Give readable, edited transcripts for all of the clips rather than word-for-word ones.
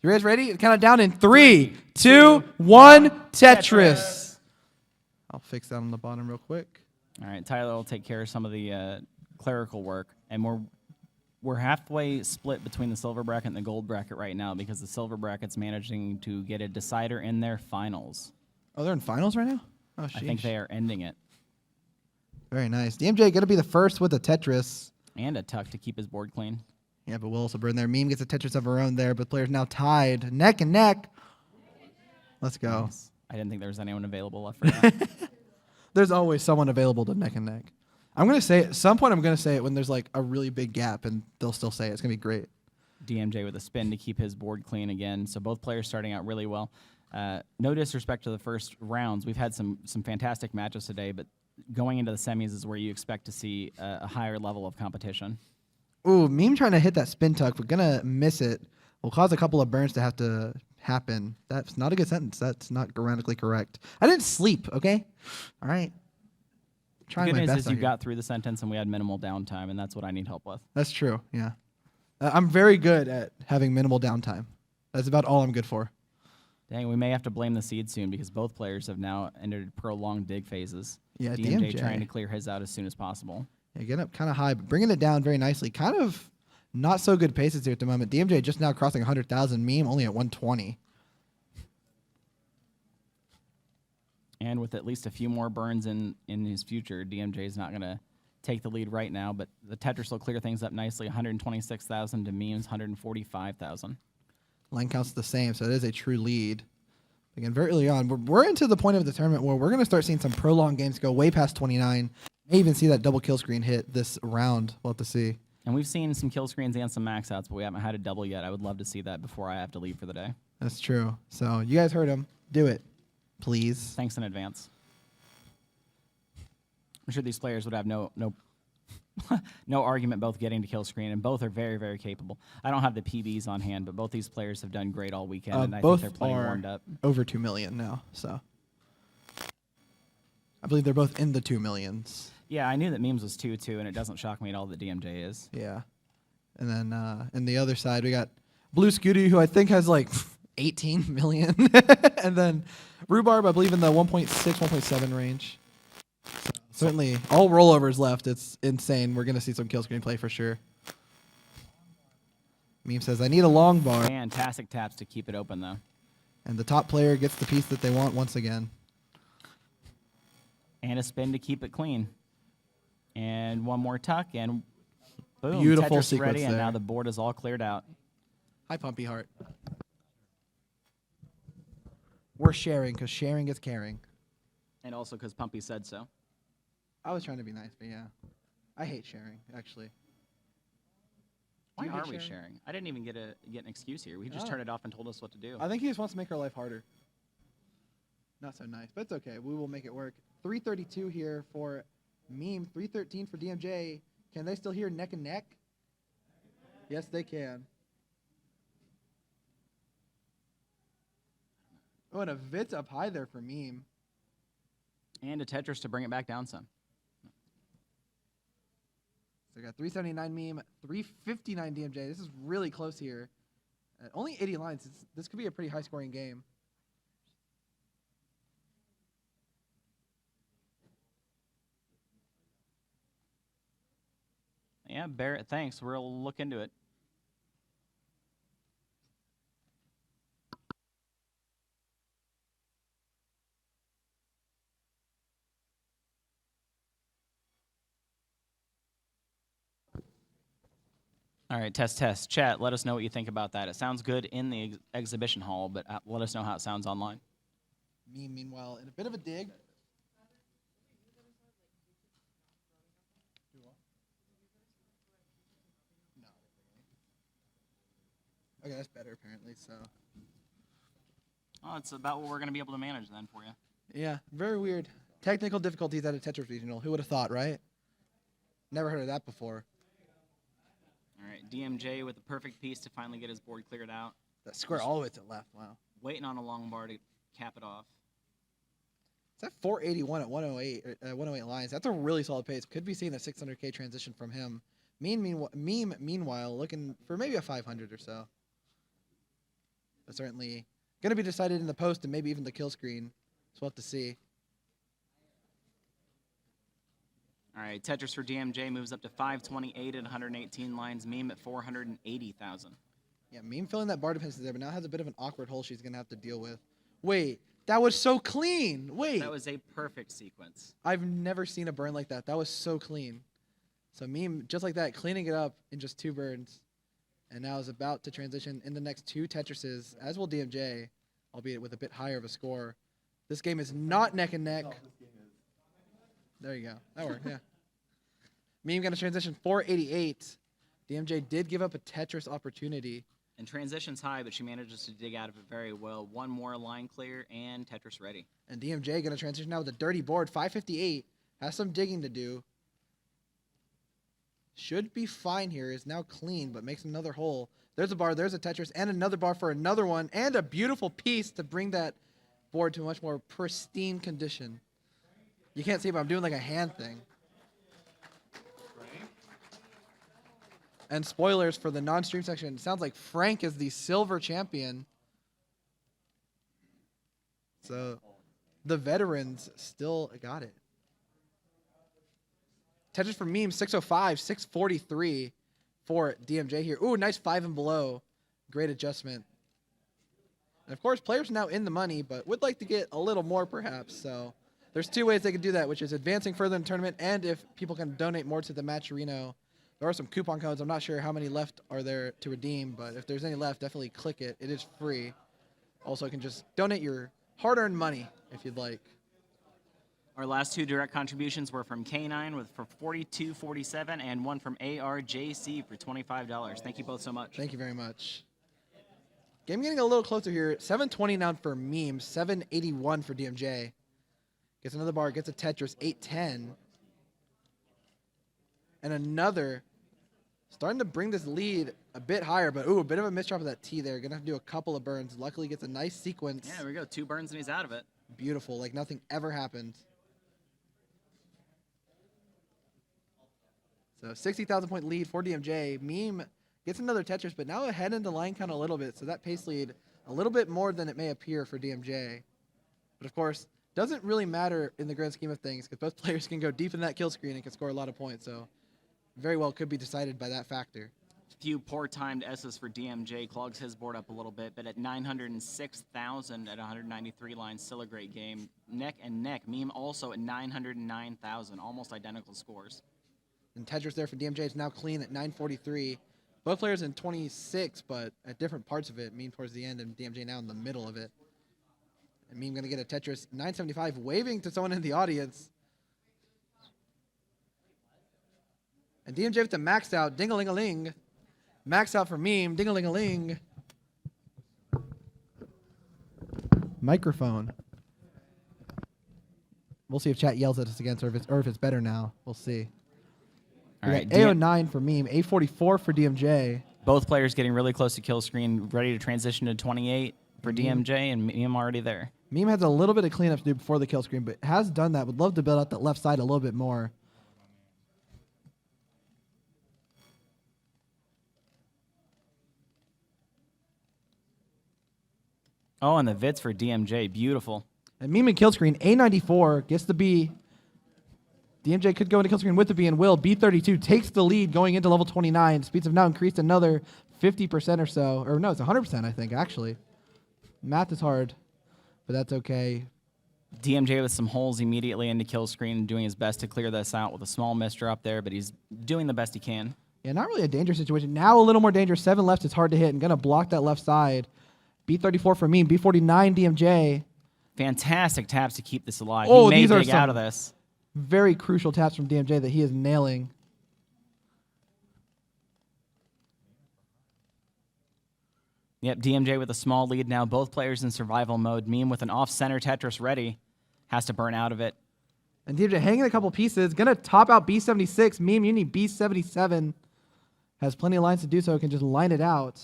You guys ready? Count it down in 3, 2, 1. Tetris. I'll fix that on the bottom real quick. All right, Tyler will take care of some of the clerical work, and we're halfway split between the silver bracket and the gold bracket right now because the silver bracket's managing to get a decider in their finals. Oh, they're in finals right now? Oh, sheesh. I think they are ending it. Very nice. DMJ going to be the first with a Tetris. And a tuck to keep his board clean. Yeah, but we'll also burn there. Meme gets a Tetris of her own there, but players now tied neck and neck. Let's go. Nice. I didn't think there was anyone available left for that. There's always someone available to neck and neck. I'm going to say it. At some point, I'm going to say it when there's like a really big gap, and they'll still say it. It's going to be great. DMJ with a spin to keep his board clean again. So both players starting out really well. No disrespect to the first rounds. We've had some fantastic matches today, but going into the semis is where you expect to see a higher level of competition. Ooh, Meme trying to hit that spin tuck. We're going to miss it. We'll cause a couple of burns to have to happen. That's not a good sentence. That's not grammatically correct. I didn't sleep, okay? All right. The good news is you got through the sentence and we had minimal downtime, and that's what I need help with. That's true, yeah. I'm very good at having minimal downtime. That's about all I'm good for. Dang, we may have to blame the seed soon because both players have now entered prolonged dig phases. Yeah, DMJ trying to clear his out as soon as possible. Yeah, getting up kind of high, but bringing it down very nicely. Kind of not so good paces here at the moment. DMJ just now crossing 100,000. Meme only at 120. And with at least a few more burns in his future, DMJ is not going to take the lead right now, but the Tetris will clear things up nicely. 126,000 to Meme's 145,000. Line count's the same, so it is a true lead. Again, very early on, we're into the point of the tournament where we're going to start seeing some prolonged games go way past 29. May even see that double kill screen hit this round. We'll have to see. And we've seen some kill screens and some max outs, but we haven't had a double yet. I would love to see that before I have to leave for the day. That's true. So you guys heard him. Do it, please. Thanks in advance. I'm sure these players would have no no argument both getting to kill screen, and both are very, very capable. I don't have the PBs on hand, but both these players have done great all weekend, and I think they're plenty warmed up. Over 2 million now, so I believe they're both in the 2 millions. Yeah, I knew that Memes was 2-2, and it doesn't shock me at all that DMJ is. Yeah. And then in the other side, we got Blue Scuti, who I think has like 18 million. And then Rhubarb, I believe, in the 1.6, 1.7 range. So certainly all rollovers left. It's insane. We're going to see some kill screen play for sure. Meme says, I need a long bar. Fantastic taps to keep it open, though. And the top player gets the piece that they want once again. And a spin to keep it clean. And one more tuck, and boom, beautiful Tetris sequence ready, there. and now the board is all cleared out. Hi, Pumpy Heart. We're sharing, because sharing is caring. And also because Pumpy said so. I was trying to be nice, but yeah. I hate sharing, actually. Why are we sharing? I didn't even get an excuse here. We just turned it off and told us what to do. I think he just wants to make our life harder. Not so nice, but it's okay. We will make it work. 332 here for Meme, 313 for DMJ. Can they still hear neck and neck? Yes, they can. Oh, and a Vitz up high there for Meme. And a Tetris to bring it back down some. So we got 379 Meme, 359 DMJ. This is really close here. Only 80 lines. This could be a pretty high-scoring game. Yeah, Barrett, thanks. We'll look into it. All right, test. Chat, let us know what you think about that. It sounds good in the exhibition hall, but let us know how it sounds online. Meme, meanwhile, in a bit of a dig. Okay, that's better apparently, so. Oh, it's about what we're going to be able to manage then for you. Yeah, very weird. Technical difficulties at a Tetris regional. Who would have thought, right? Never heard of that before. All right, DMJ with the perfect piece to finally get his board cleared out. That square all the way to the left, wow. Waiting on a long bar to cap it off. It's at 481 at 108 lines. That's a really solid pace. Could be seeing a 600K transition from him. Meme, meanwhile, looking for maybe a 500 or so. but certainly going to be decided in the post and maybe even the kill screen. So we'll have to see. All right, Tetris for DMJ moves up to 528 at 118 lines. Meme at 480,000. Yeah, Meme filling that bar defense there, but now has a bit of an awkward hole she's going to have to deal with. Wait, that was so clean. Wait. That was a perfect sequence. I've never seen a burn like that. That was so clean. So Meme, just like that, cleaning it up in just 2 burns. And now is about to transition in the next 2 Tetrises, as will DMJ, albeit with a bit higher of a score. This game is not neck and neck. There you go. That worked, yeah. Meme going to transition 488. DMJ did give up a Tetris opportunity. And transition's high, but she manages to dig out of it very well. One more line clear, and Tetris ready. And DMJ going to transition now with a dirty board. 558. Has some digging to do. Should be fine here. Is now clean, but makes another hole. There's a bar. There's a Tetris. And another bar for another one. And a beautiful piece to bring that board to a much more pristine condition. You can't see, but I'm doing like a hand thing. And spoilers for the non-stream section. It sounds like Frank is the silver champion. So the veterans still got it. Tetris for Meme, 605, 643 for DMJ here. Ooh, nice 5 and below. Great adjustment. And of course, players now in the money, but would like to get a little more perhaps. So there's 2 ways they can do that, which is advancing further in the tournament, and if people can donate more to the Matcherino. There are some coupon codes. I'm not sure how many left are there to redeem, but if there's any left, definitely click it. It is free. Also, you can just donate your hard-earned money if you'd like. Our last 2 direct contributions were from K9 for $42.47 and one from ARJC for $25. Thank you both so much. Thank you very much. Game getting a little closer here. 720 now for Meme, 781 for DMJ. Gets another bar, gets a Tetris, 810. And another, starting to bring this lead a bit higher, but ooh, a bit of a misdrop of that T there. Gonna have to do a couple of burns. Luckily gets a nice sequence. Yeah, there we go. 2 burns and he's out of it. Beautiful, like nothing ever happened. So 60,000 point lead for DMJ. Meme gets another Tetris, but now ahead in the line count a little bit. So that pace lead a little bit more than it may appear for DMJ. But of course, doesn't really matter in the grand scheme of things because both players can go deep in that kill screen and can score a lot of points. So very well could be decided by that factor. Few poor timed S's for DMJ. Clogs his board up a little bit, but at 906,000 at 193 lines, still a great game. Neck and neck. Meme also at 909,000, almost identical scores. And Tetris there for DMJ is now clean at 943. Both players in 26, but at different parts of it. Meme towards the end and DMJ now in the middle of it. And Meme going to get a Tetris 975, waving to someone in the audience. And DMJ with the maxed out, ding-a-ling-a-ling. Maxed out for Meme, ding-a-ling-a-ling. Microphone. We'll see if chat yells at us again, or if it's better now. We'll see. All right, A09 for Meme, A44 for DMJ. Both players getting really close to kill screen, ready to transition to 28 for DMJ, and Meme already there. Meme has a little bit of cleanup to do before the kill screen, but has done that. Would love to build out that left side a little bit more. Oh, and the Vits for DMJ. Beautiful. And Meme and kill screen, A94 gets the B. DMJ could go into kill screen with the B and will. B32 takes the lead going into level 29. Speeds have now increased another 50% or so. Or no, it's 100%, I think, actually. Math is hard, but that's okay. DMJ with some holes immediately into kill screen, doing his best to clear this out with a small misdrop there, but he's doing the best he can. Yeah, not really a dangerous situation. Now a little more dangerous. 7 left is hard to hit and going to block that left side. B34 for Meme. B49 DMJ. Fantastic taps to keep this alive. Oh, he may these are dig out of this. Very crucial taps from DMJ that he is nailing. Yep, DMJ with a small lead now. Both players in survival mode. Meme with an off-center Tetris ready. Has to burn out of it. And DMJ hanging a couple pieces. Going to top out B76. Meme, you need B77. Has plenty of lines to do so. Can just line it out.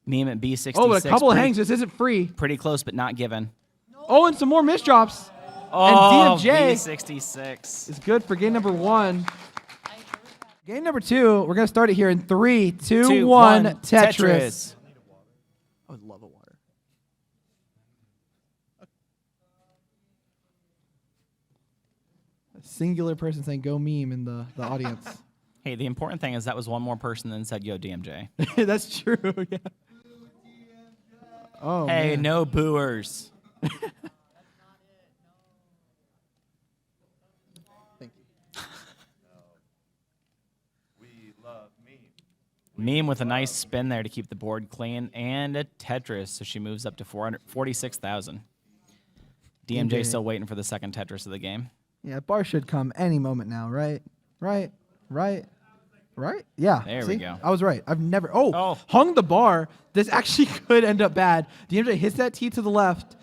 Meme at B66. Oh, but a couple of hangs. This isn't free. Pretty close, but not given. Oh, and some more misdrops. Oh, and DMJ B66 is good for game number 1. Game number 2, we're going to start it here in 3, 2, 1, Tetris. I would love a water. A singular person saying "Go meme" in the audience. Hey, the important thing is that was one more person than said "Yo, DMJ." That's true. Yeah. Oh. Hey, man. no booers. Thank you. We love meme. Meme with a nice spin there to keep the board clean, and a Tetris, so she moves up to 446,000. DMJ still waiting for the second Tetris of the game. Yeah, bar should come any moment now, right? Right? Yeah. There see? we go. I was right. I've never. Oh. Hung the bar. This actually could end up bad. DMJ hits that tee to the left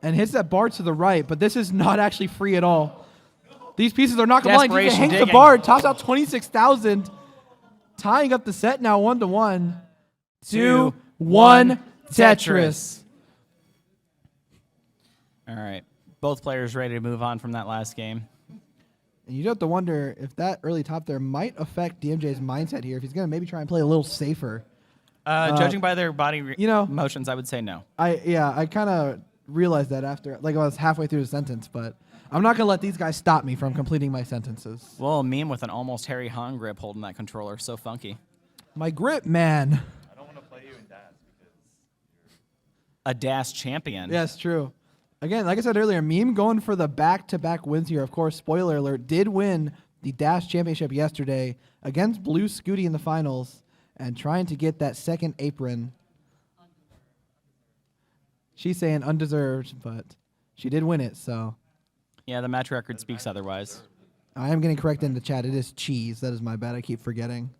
and hits that bar to the right, but this is not actually free at all. These pieces are not going to line. DMJ Desperation hangs the digging. bar, tops out 26,000, tying up the set now 1-1. 2-1 Tetris. All right. Both players ready to move on from that last game. And you do have to wonder if that early top there might affect DMJ's mindset here. If he's going to maybe try and play a little safer. Judging by their body motions, I would say no. I kind of realized that after, like I was halfway through the sentence, but I'm not going to let these guys stop me from completing my sentences. Well, Meme with an almost Harry Hahn grip holding that controller. So funky. My grip, man. I don't want to play you in DAS because A DAS champion. Yeah, it's true. Again, like I said earlier, Meme going for the back-to-back wins here. Of course, spoiler alert, did win the Dash Championship yesterday against Blue Scuti in the finals and trying to get that second apron. She's saying undeserved, but she did win it, so. Yeah, the match record speaks otherwise. I am getting corrected in the chat. It is cheese. That is my bad. I keep forgetting.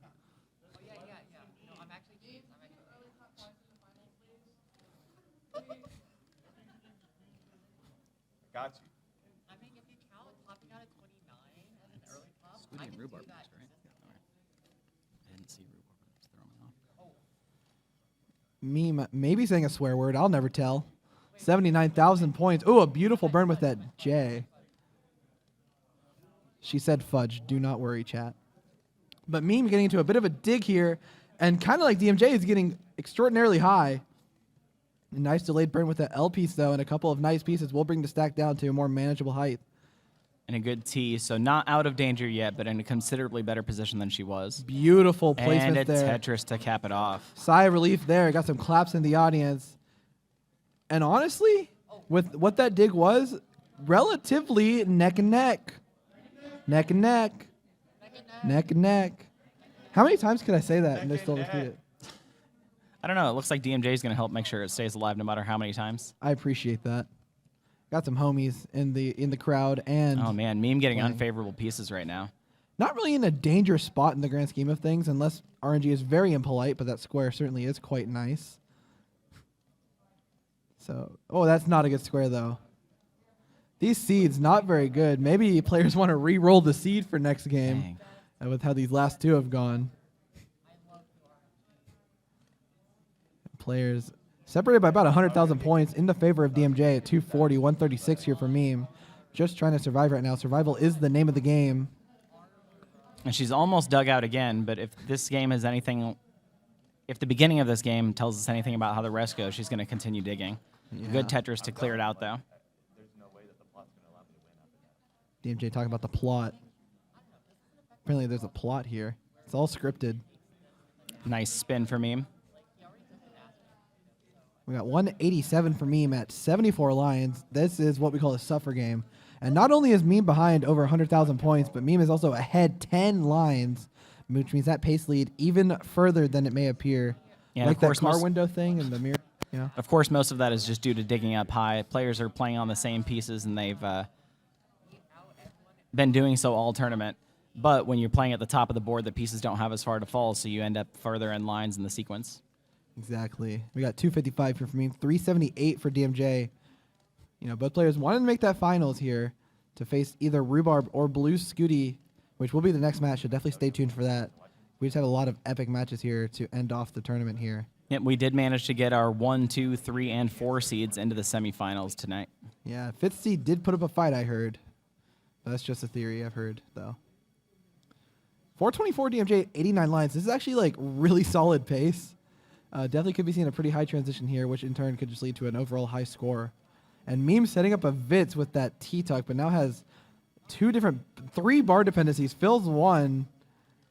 got you. I mean, if you count topping out at 29 and an early top, Scuti I and can Rhubarb do that. next, right? All right. I didn't see Rhubarb. Just throw me off. Meme maybe saying a swear word. I'll never tell. 79,000 points. Ooh, a beautiful burn with that J. She said fudge. Do not worry, chat. But Meme getting into a bit of a dig here, and kind of like DMJ is getting extraordinarily high. A nice delayed burn with that L piece, though, and a couple of nice pieces will bring the stack down to a more manageable height. And a good tee, so not out of danger yet, but in a considerably better position than she was. Beautiful placement And a there. Tetris to cap it off. Sigh of relief there. Got some claps in the audience. And honestly, with what that dig was, relatively neck and neck. Neck and neck. Neck and neck. How many times could I say that and they still repeat it? I don't know. It looks like DMJ is going to help make sure it stays alive no matter how many times. I appreciate that. Got some homies in the crowd and Oh, man. Meme getting playing. unfavorable pieces right now. Not really in a dangerous spot in the grand scheme of things, unless RNG is very impolite, but that square certainly is quite nice. So, oh, that's not a good square, though. These seeds, not very good. Maybe players want to re-roll the seed for next game with how these last two have gone. Players separated by about 100,000 points in the favor of DMJ at 240, 136 here for Meme. Just trying to survive right now. Survival is the name of the game. And she's almost dug out again, but if this game is anything, if the beginning of this game tells us anything about how the rest goes, she's going to continue digging. Good Tetris to clear it out, though. There's no way that the plot's going to allow me to win after that. DMJ talking about the plot. Apparently there's a plot here. It's all scripted. Nice spin for Meme. We got 187 for Meme at 74 lines. This is what we call a suffer game. And not only is Meme behind over 100,000 points, but Meme is also ahead 10 lines, which means that pace lead even further than it may appear. Yeah, like of that course, car most- window thing in the mirror. Yeah. Of course, most of that is just due to digging up high. Players are playing on the same pieces, and they've been doing so all tournament. But when you're playing at the top of the board, the pieces don't have as far to fall, so you end up further in lines in the sequence. Exactly. We got 255 here for Meme, 378 for DMJ. You know, both players wanted to make that finals here to face either Rhubarb or Blue Scuti, which will be the next match, so definitely stay tuned for that. We just have a lot of epic matches here to end off the tournament here. Yep, we did manage to get our 1, 2, 3, and 4 seeds into the semifinals tonight. Yeah, fifth seed did put up a fight, I heard. That's just a theory I've heard, though. 424 DMJ, 89 lines. This is actually like really solid pace. Definitely could be seeing a pretty high transition here, which in turn could just lead to an overall high score. And Meme setting up a Vitz with that T-tuck, but now has three bar dependencies. Fills one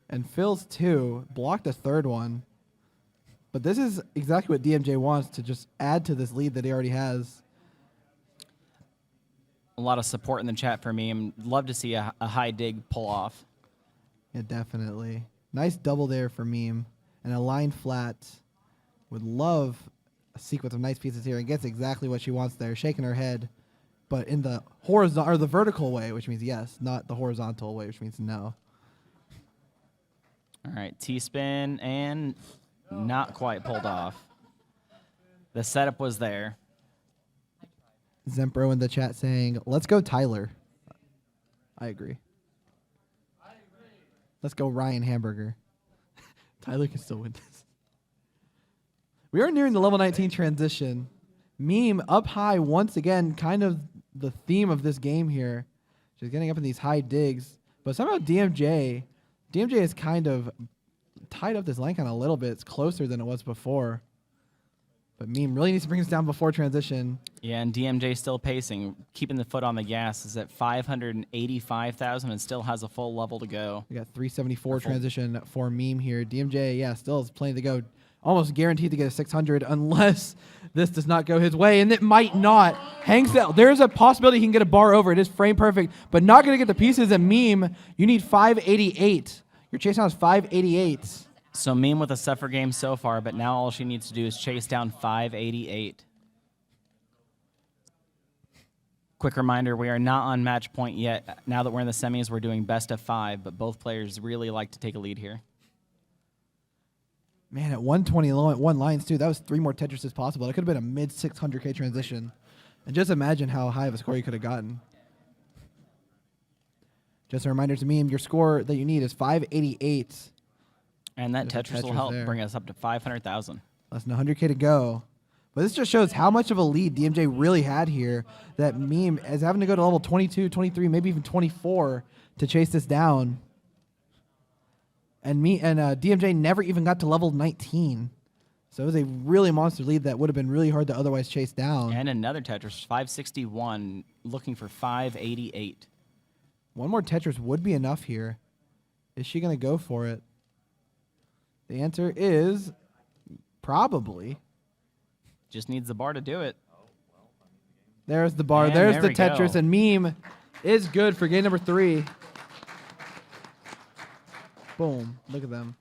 and fills two. Blocked a third one. But this is exactly what DMJ wants, to just add to this lead that he already has. A lot of support in the chat for me. Love to see a high dig pull off. Yeah, definitely. Nice double there for Meme. And a line flat. Would love a sequence of nice pieces here, and gets exactly what she wants there, shaking her head, but in the horizontal or the vertical way, which means yes, not the horizontal way, which means no. All right, T-spin, and not quite pulled off. The setup was there. Zempro in the chat saying, let's go Tyler. I agree. Let's go Ryan Hamburger. Tyler can still win this. We are nearing the level 19 transition. Meme up high once again, kind of the theme of this game here. She's getting up in these high digs. But somehow DMJ has kind of tied up this line count a little bit. It's closer than it was before. But Meme really needs to bring us down before transition. Yeah, and DMJ still pacing, keeping the foot on the gas. Is at 585,000 and still has a full level to go. We got 374 transition for Meme here. DMJ, yeah, still has plenty to go. Almost guaranteed to get a 600 unless this does not go his way, and it might not. Hangs out. There's a possibility he can get a bar over. It is frame perfect, but not going to get the pieces. And Meme, you need 588. Your chase down is 588. So Meme with a suffer game so far, but now all she needs to do is chase down 588. Quick reminder, we are not on match point yet. Now that we're in the semis, we're doing best of 5, but both players really like to take a lead here. Man, at 120 low at one lines too, that was 3 more Tetrises possible. It could have been a mid 600K transition. And just imagine how high of a score you could have gotten. Just a reminder to me, your score that you need is 588. And that There's a Tetris will Tetris help there. bring us up to 500,000. Less than 100K to go. But this just shows how much of a lead DMJ really had here, that Meme is having to go to level 22, 23, maybe even 24 to chase this down. And DMJ never even got to level 19. So it was a really monster lead that would have been really hard to otherwise chase down. And another Tetris, 561, looking for 588. One more Tetris would be enough here. Is she going to go for it? The answer is probably. Just needs the bar to do it. There's the bar. And There's there the we Tetris. go. And Meme is good for game number 3. Boom. Look at them.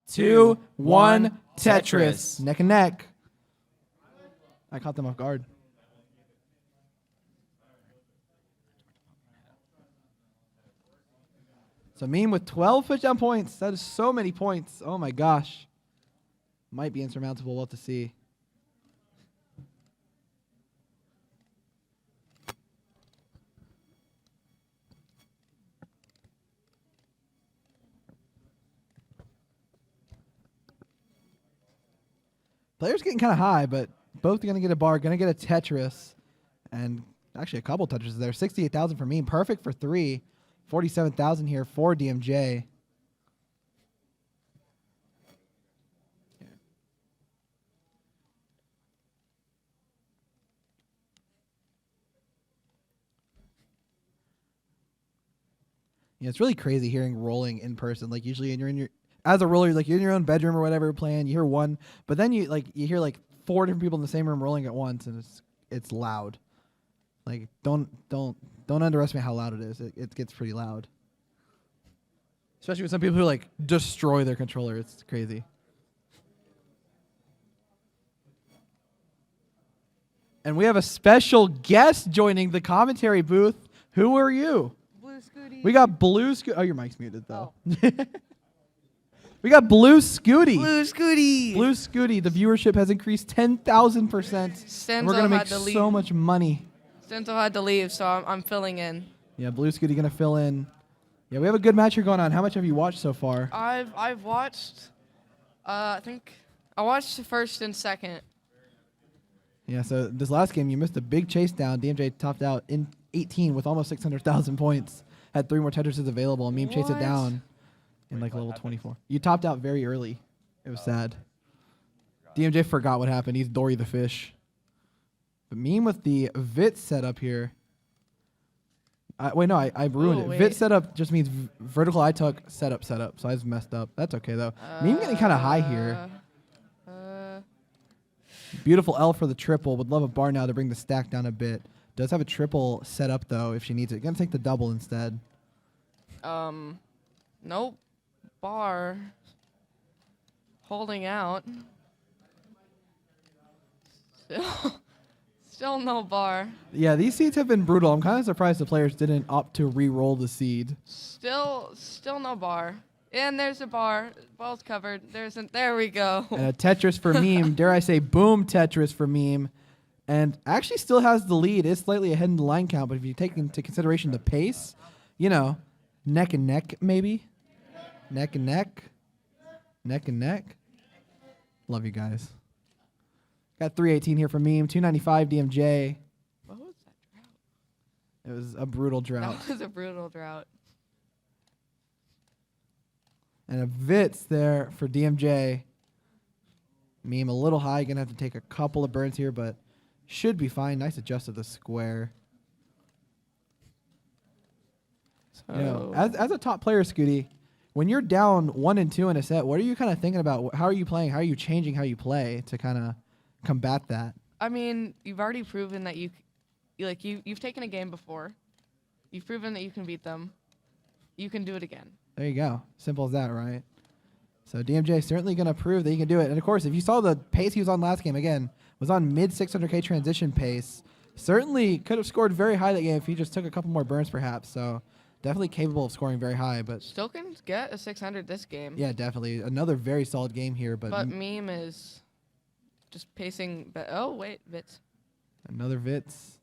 2, 1, Tetris. Neck and neck. I caught them off guard. So Meme with 12 pushdown points. That is so many points. Oh my gosh. Might be insurmountable. We'll have to see. Players getting kind of high, but both going to get a bar, going to get a Tetris, and actually a couple Tetrises there. 68,000 for me, perfect for 3. 47,000 here for DMJ. Yeah, it's really crazy hearing rolling in person. Like usually, you're in your as a roller, like you're in your own bedroom or whatever playing. You hear one, but then you hear like 4 different people in the same room rolling at once, and it's loud. Like don't underestimate how loud it is. It gets pretty loud, especially with some people who like destroy their controller. It's crazy. And we have a special guest joining the commentary booth. Who are you? Blue Scuti. We got Blue Scuti. Oh, your mic's muted though. We got Blue Scuti. Blue Scuti. Blue Scuti. The viewership has increased 10,000%. Stenzo We're gonna make had to so leave. much money. Stenzo had to leave, so I'm filling in. Yeah, Blue Scuti gonna fill in. Yeah, we have a good match here going on. How much have you watched so far? I've watched. I think I watched the first and second. Yeah, so this last game you missed a big chase down. DMJ topped out in 18 with almost 600,000 points. Had 3 more Tetrises available, and Meme chased it What? down in like level 24. You topped out very early. It was sad. DMJ forgot what happened. He's Dory the fish. But Meme with the Vit setup here. Wait, no, I ruined it. wait. Vit setup just means vertical I took setup. So I just messed up. That's okay, though. Meme getting kind of high here. Beautiful L for the triple. Would love a bar now to bring the stack down a bit. Does have a triple set up, though, if she needs it. Gonna take the double instead. Nope. Bar. Holding out. Still no bar. Yeah, these seeds have been brutal. I'm kind of surprised the players didn't opt to re-roll the seed. Still no bar. And there's a bar. Ball's covered. There we go. And a Tetris for Meme. Dare I say, boom Tetris for Meme. And actually still has the lead. Is slightly ahead in the line count, but if you take into consideration the pace, you know, neck and neck maybe. Neck and neck. Neck and neck. Love you guys. Got 318 here for Meme. 295 DMJ. What was that drought? It was a brutal drought. That was a brutal drought. And a Vits there for DMJ. Meme a little high. Going to have to take a couple of burns here, but should be fine. Nice adjust of the square. You know, as a top player, Scuti, when you're down 1 and 2 in a set, what are you kind of thinking about? How are you playing? How are you changing how you play to kind of combat that? I mean, you've already proven that you've taken a game before. You've proven that you can beat them. You can do it again. There you go. Simple as that, right? So DMJ certainly going to prove that he can do it. And of course, if you saw the pace he was on last game, again, was on mid 600K transition pace. Certainly could have scored very high that game if he just took a couple more burns, perhaps. So definitely capable of scoring very high. But Still can get a 600 this game. yeah, definitely another very solid game here. But Meme is just pacing. Oh wait, Vits. another Vits.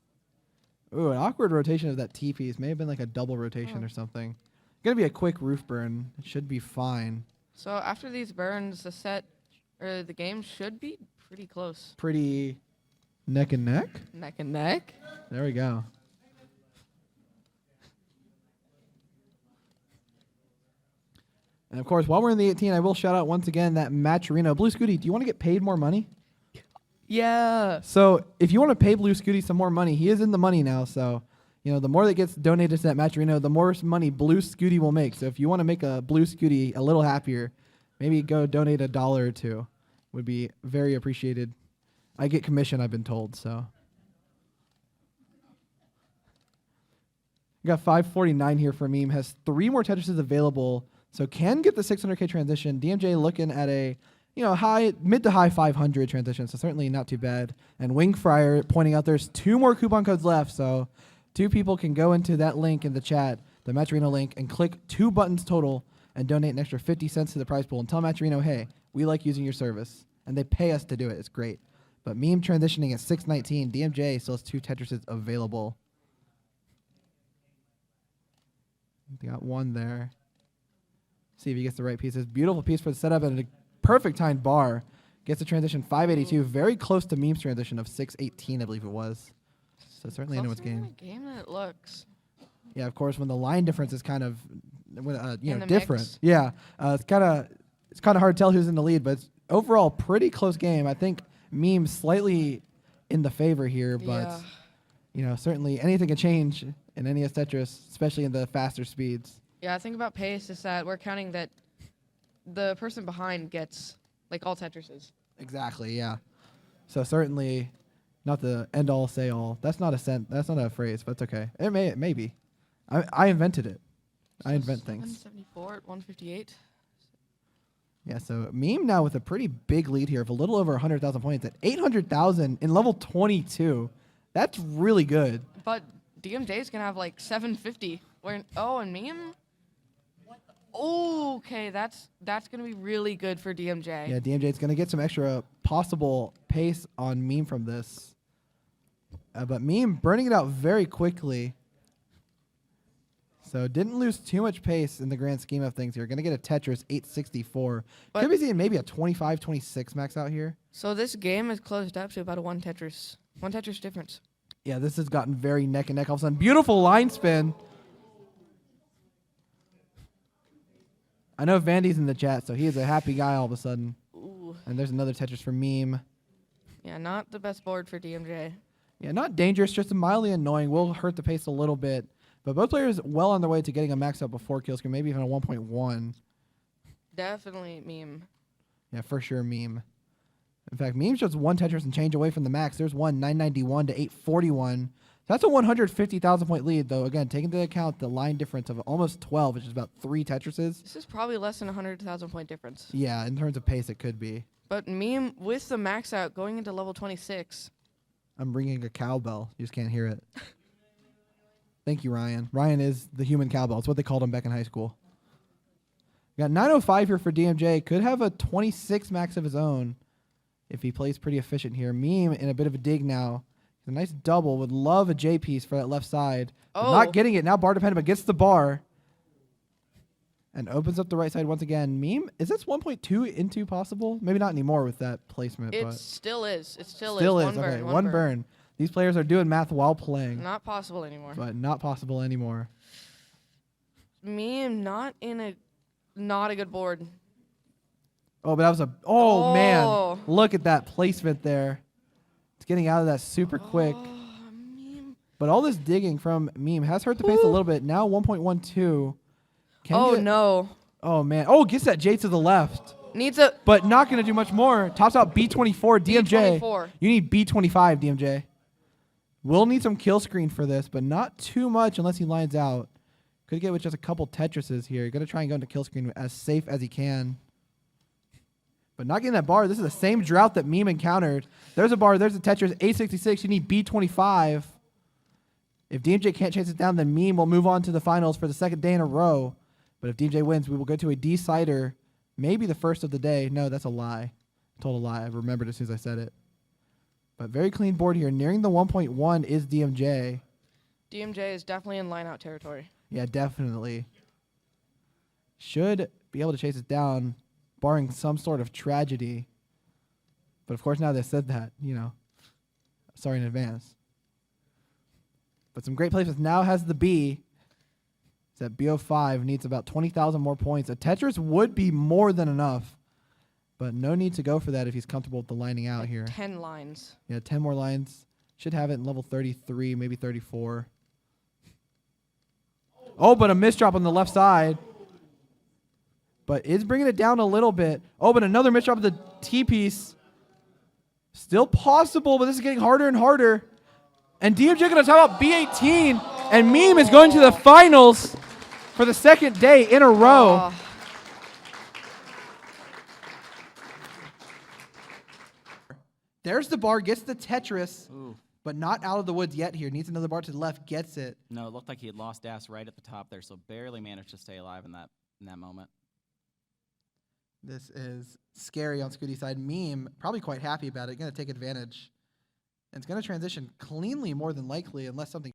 Ooh, an awkward rotation of that T piece. May have been like a double rotation Oh. or something. Gonna be a quick roof burn. It should be fine. So after these burns, the game should be pretty close. Pretty neck and neck. Neck and neck. There we go. And of course, while we're in the 18, I will shout out once again that Matcherino. Blue Scuti, do you want to get paid more money? Yeah. So if you want to pay Blue Scuti some more money, he is in the money now. So, you know, the more that gets donated to that Matcherino, the more money Blue Scuti will make. So if you want to make a Blue Scuti a little happier, maybe go donate $1 or $2. Would be very appreciated. I get commission, I've been told, so. We got 549 here for Meme. Has 3 more Tetrises available, so can get the 600K transition. DMJ looking at a, you know, mid to high 500 transition, so certainly not too bad. And Wing Fryer pointing out there's 2 more coupon codes left, so 2 people can go into that link in the chat, the Matcherino link, and click 2 buttons total and donate an extra 50 cents to the prize pool and tell Matcherino, hey, we like using your service. And they pay us to do it. It's great. But Meme transitioning at 619. DMJ still has 2 Tetrises available. They got 1 there. See if he gets the right pieces. Beautiful piece for the setup and a perfect timed bar. Gets the transition 582. Very close to Meme's transition of 618, I believe it was. So certainly anyone's Closer in game. the game than it looks. Yeah, of course, when the line difference is kind of In the different. mix. Yeah, it's kind of hard to tell who's in the lead, but it's overall pretty close game. I think Meme slightly in the favor here, but Yeah. you know, certainly anything can change in any Tetris, especially in the faster speeds. Yeah, the thing about pace is that we're counting that the person behind gets like all Tetrises. Exactly. Yeah. So certainly not the end all say all. That's not a phrase, but it's okay. It may be. I invented it. I invent things. 774 at 158. Yeah, so Meme now with a pretty big lead here of a little over 100,000 points at 800,000 in level 22. That's really good. But DMJ's gonna have like 750. And Meme? Oh, okay, that's gonna be really good for DMJ. Yeah, DMJ is going to get some extra possible pace on Meme from this. But Meme burning it out very quickly. So didn't lose too much pace in the grand scheme of things here. Going to get a Tetris 864. But- Could be seeing maybe a 25, 26 max out here. So this game is closed up to about a one Tetris difference. Yeah, this has gotten very neck and neck all of a sudden. Beautiful line spin. I know Vandy's in the chat, so he is a happy guy all of a sudden. Ooh. And there's another Tetris for Meme. Yeah, not the best board for DMJ. Yeah, not dangerous, just mildly annoying. Will hurt the pace a little bit. But both players well on their way to getting a max out before kill screen, maybe even a 1.1. Definitely Meme. Yeah, for sure, Meme. In fact, Meme's just one Tetris and change away from the max. There's one 991 to 841. That's a 150,000 point lead, though. Again, taking into account the line difference of almost 12, which is about 3 Tetrises. This is probably less than 100,000 point difference. Yeah, in terms of pace, it could be. But Meme with the max out going into level 26. I'm ringing a cowbell. You just can't hear it. Thank you, Ryan. Ryan is the human cowbell. It's what they called him back in high school. We got 905 here for DMJ. Could have a 26 max of his own if he plays pretty efficient here. Meme in a bit of a dig now. A nice double. Would love a J piece for that left side. Oh. Not getting it. Now bar dependent, but gets the bar. And opens up the right side once again. Meme, is this 1.2 into possible? Maybe not anymore with that placement. It but still is. It still is. One Okay, burn. one burn. These players are doing math while playing. Not possible anymore. But not possible anymore. Meme not a good board. Oh, but that was a... Oh, man. Look at that placement there. It's getting out of that super quick. Meme. But all this digging from Meme has hurt the pace a little bit. Now 1.12. No. Oh, man. Oh, gets that J to the left. Needs a... But not going to do much more. Tops out B24. DMJ. B24. You need B25, DMJ. Will need some kill screen for this, but not too much unless he lines out. Could get with just a couple Tetrises here. You're going to try and go into kill screen as safe as he can. But not getting that bar. This is the same drought that Meme encountered. There's a bar. There's a Tetris. A66. You need B25. If DMJ can't chase it down, then Meme will move on to the finals for the second day in a row. But if DMJ wins, we will go to a D-sider. Maybe the first of the day. No, that's a lie. I told a lie. I remembered as soon as I said it. But very clean board here. Nearing the 1.1 is DMJ. DMJ is definitely in line-out territory. Yeah, definitely. Should be able to chase it down, barring some sort of tragedy. But of course, now they said that, you know, sorry in advance. But some great placements. Now has the B. It's at B05. Needs about 20,000 more points. A Tetris would be more than enough. But no need to go for that if he's comfortable with the lining out here. 10 lines. Yeah, 10 more lines. Should have it in level 33, maybe 34. Oh, but a misdrop on the left side. But is bringing it down a little bit. Oh, but another misdrop of the T-piece. Still possible, but this is getting harder and harder. And DMJ going to top out B18. And Meme is going to the finals for the second day in a row. There's the bar, gets the Tetris, but not out of the woods yet here. Needs another bar to the left, gets it. No, it looked like he had lost gas right at the top there, so barely managed to stay alive in that moment. This is scary on Scuti's side. Meme, probably quite happy about it, going to take advantage. And it's going to transition cleanly more than likely unless something